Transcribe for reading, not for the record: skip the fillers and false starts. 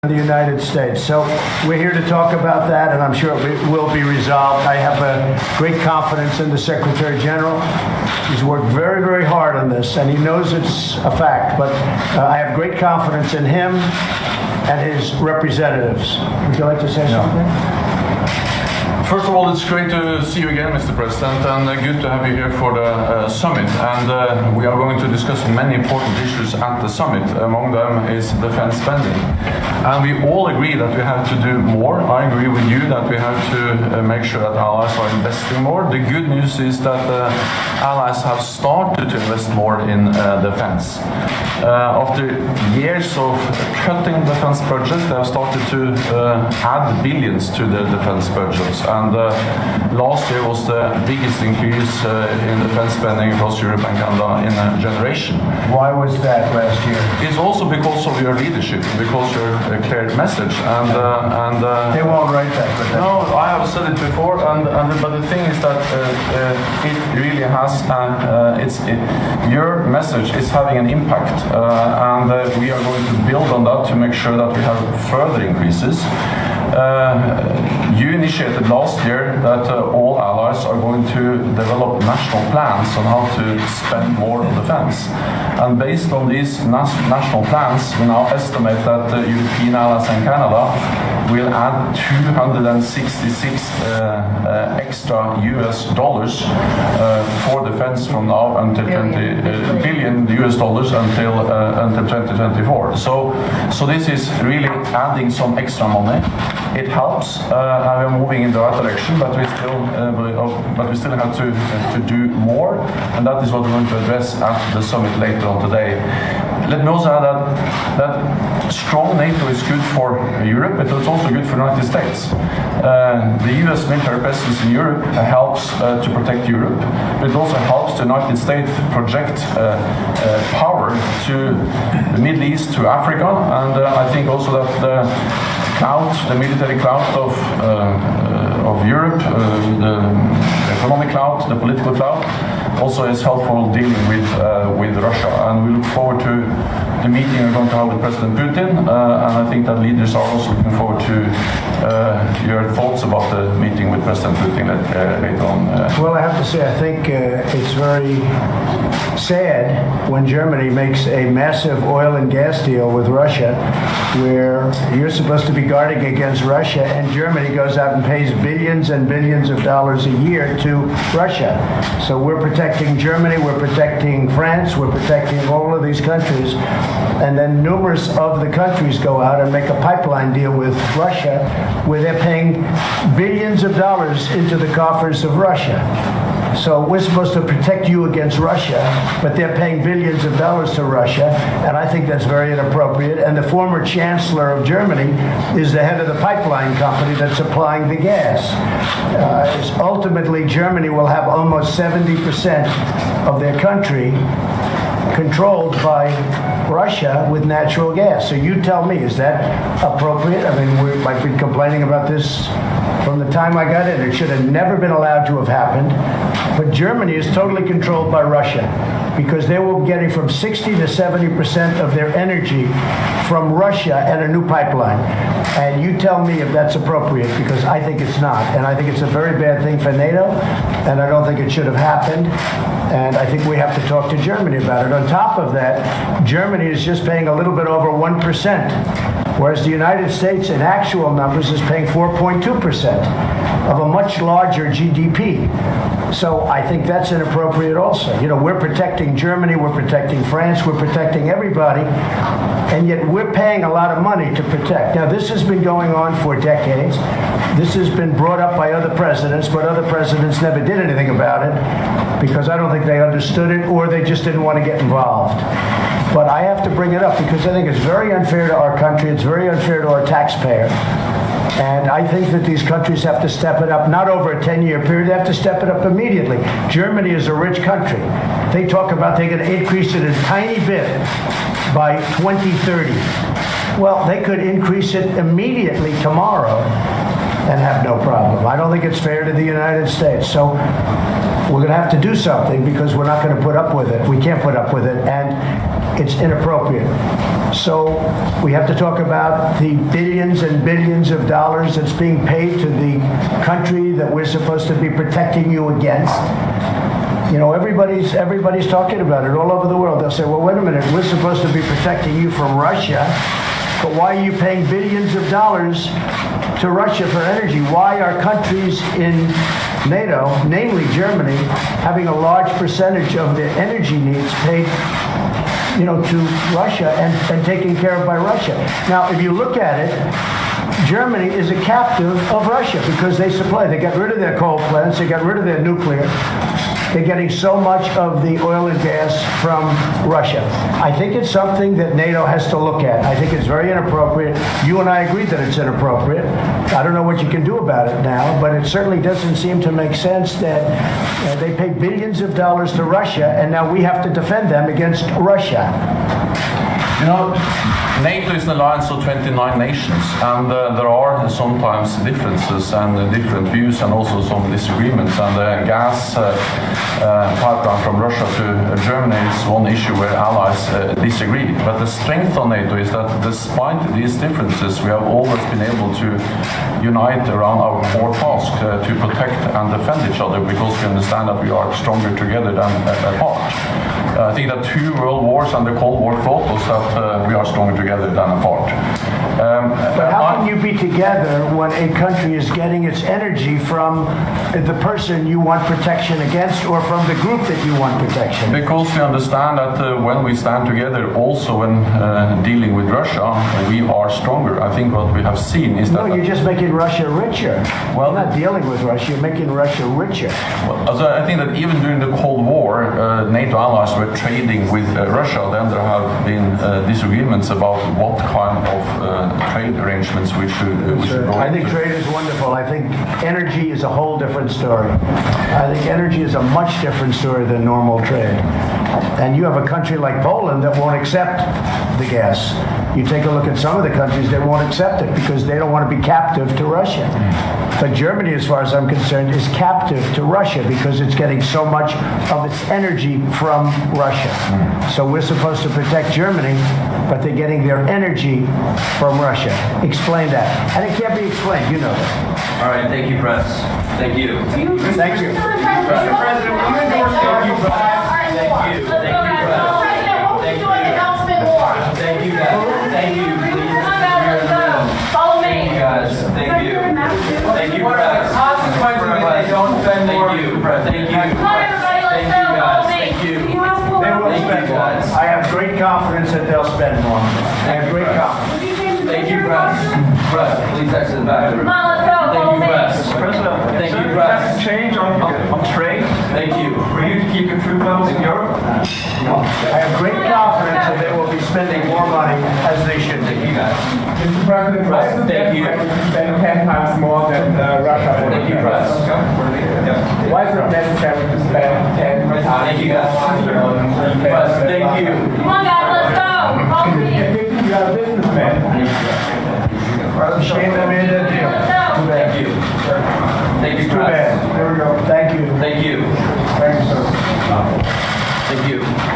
the United States. So we're here to talk about that, and I'm sure it will be resolved. I have great confidence in the Secretary General. He's worked very, very hard on this, and he knows it's a fact. But I have great confidence in him and his representatives. Would you like to say something? First of all, it's great to see you again, Mr. President, and good to have you here for the summit. And we are going to discuss many important issues at the summit. Among them is defense spending. And we all agree that we have to do more. I agree with you that we have to make sure that allies are investing more. The good news is that allies have started to invest more in defense. After years of cutting defense budgets, they have started to add billions to their defense budgets. And last year was the biggest increase in defense spending across Europe and Canada in a generation. Why was that last year? It's also because of your leadership, because your clear message. And they won't write that. But no, I have said it before. But the thing is that it really has. Your message is having an impact, and we are going to build on that to make sure that we have further increases. You initiated last year that all allies are going to develop national plans on how to spend more on defense. And based on these national plans, we now estimate that European allies and Canada will add 266 extra US dollars for defense from now until billion US dollars until 2024. So this is really adding some extra money. It helps. We're moving in the right direction, but we still have to do more, and that is what we're going to address at the summit later on today. Let me also add that strong NATO is good for Europe, but it's also good for the United States. The US military presence in Europe helps to protect Europe, but it also helps the United States project power to the Middle East, to Africa, and I think also that the military clout of Europe, the economic clout, the political clout, also is helpful dealing with Russia. And we look forward to the meeting we're going to have with President Putin, and I think that leaders are also looking forward to your thoughts about the meeting with President Putin later on. Well, I have to say, I think it's very sad when Germany makes a massive oil and gas deal with Russia, where you're supposed to be guarding against Russia, and Germany goes out and pays billions and billions of dollars a year to Russia. So we're protecting Germany, we're protecting France, we're protecting all of these countries, and then numerous of the countries go out and make a pipeline deal with Russia, where they're paying billions of dollars into the coffers of Russia. So we're supposed to protect you against Russia, but they're paying billions of dollars to Russia, and I think that's very inappropriate. And the former chancellor of Germany is the head of the pipeline company that's supplying the gas. Ultimately, Germany will have almost 70% of their country controlled by Russia with natural gas. So you tell me, is that appropriate? I mean, I've been complaining about this from the time I got in. It should have never been allowed to have happened. But Germany is totally controlled by Russia because they were getting from 60 to 70% of their energy from Russia and a new pipeline. And you tell me if that's appropriate, because I think it's not. And I think it's a very bad thing for NATO, and I don't think it should have happened. And I think we have to talk to Germany about it. On top of that, Germany is just paying a little bit over 1%, whereas the United States, in actual numbers, is paying 4.2% of a much larger GDP. So I think that's inappropriate also. You know, we're protecting Germany, we're protecting France, we're protecting everybody, and yet we're paying a lot of money to protect. Now, this has been going on for decades. This has been brought up by other presidents, but other presidents never did anything about it because I don't think they understood it, or they just didn't want to get involved. But I have to bring it up because I think it's very unfair to our country, it's very unfair to our taxpayer. And I think that these countries have to step it up, not over a 10-year period, they have to step it up immediately. Germany is a rich country. They talk about they're going to increase it a tiny bit by 2030. Well, they could increase it immediately tomorrow and have no problem. I don't think it's fair to the United States. So we're going to have to do something because we're not going to put up with it. We can't put up with it, and it's inappropriate. So we have to talk about the billions and billions of dollars that's being paid to the country that we're supposed to be protecting you against. You know, everybody's talking about it all over the world. They'll say, well, wait a minute, we're supposed to be protecting you from Russia, but why are you paying billions of dollars to Russia for energy? Why are countries in NATO, namely Germany, having a large percentage of their energy needs paid, you know, to Russia and taken care of by Russia? Now, if you look at it, Germany is a captive of Russia because they got rid of their coal plants, they got rid of their nuclear. They're getting so much of the oil and gas from Russia. I think it's something that NATO has to look at. I think it's very inappropriate. You and I agree that it's inappropriate. I don't know what you can do about it now, but it certainly doesn't seem to make sense that they pay billions of dollars to Russia and now we have to defend them against Russia. You know, NATO is an alliance of 29 nations, and there are sometimes differences and different views and also some disagreements. And the gas pipeline from Russia to Germany is one issue where allies disagree. But the strength of NATO is that despite these differences, we have always been able to unite around our core task to protect and defend each other because we understand that we are stronger together than apart. I think that 2 world wars and the Cold War taught us that we are stronger together than apart. But how can you be together when a country is getting its energy from the person you want protection against or from the group that you want protection? Because we understand that when we stand together, also when dealing with Russia, we are stronger. I think what we have seen is that... No, you're just making Russia richer. Well, you're not dealing with Russia, you're making Russia richer. Well, so I think that even during the Cold War, NATO allies were trading with Russia. Then there have been disagreements about what kind of trade arrangements we should go I think trade is wonderful. I think energy is a whole different story. I think energy is a much different story than normal trade. And you have a country like Poland that won't accept the gas. You take a look at some of the countries that won't accept it because they don't want to be captive to Russia. But Germany, as far as I'm concerned, is captive to Russia because it's getting so much of its energy from Russia. So we're supposed to protect Germany, but they're getting their energy from Russia. Explain that. And it can't be explained, you know that. All right, thank you, press. Thank you. Thank you. Mr. President, will you endorse the Thank you, press. Thank you. Thank you, press. President, what will you do to help spend more? Thank you, guys. Thank you. Please, let's go. Follow Thank you, me. guys. Thank you. Thank you, What are the press. consequences if they don't spend more? Thank you. Thank you. Come on, everybody, let's Thank go. you, guys. Follow me. Thank you. They will Thank you, spend more. guys. I have great confidence that they'll spend more. I have great confidence. Thank you, press. Press, please exit the back. Come on, let's go. Thank Follow you, me. press. President, Thank you, sir, press. that's a change on trade Thank you. for you to keep your troop levels in Europe. I have great confidence that they will be spending more money as they should Thank be. you, guys. Mr. President, why is it Thank you. necessary to spend 10 times more than Russia? Thank you, press. Why is it necessary to spend 10 times Thank you, guys. more? Press, thank you. Come on, guys, let's go. Follow me. You are a businessman. Shame them in the deal. Let's go. Thank you. Thank you, Too press. bad. There we go. Thank you. Thank you. Thank you, sir. Thank you.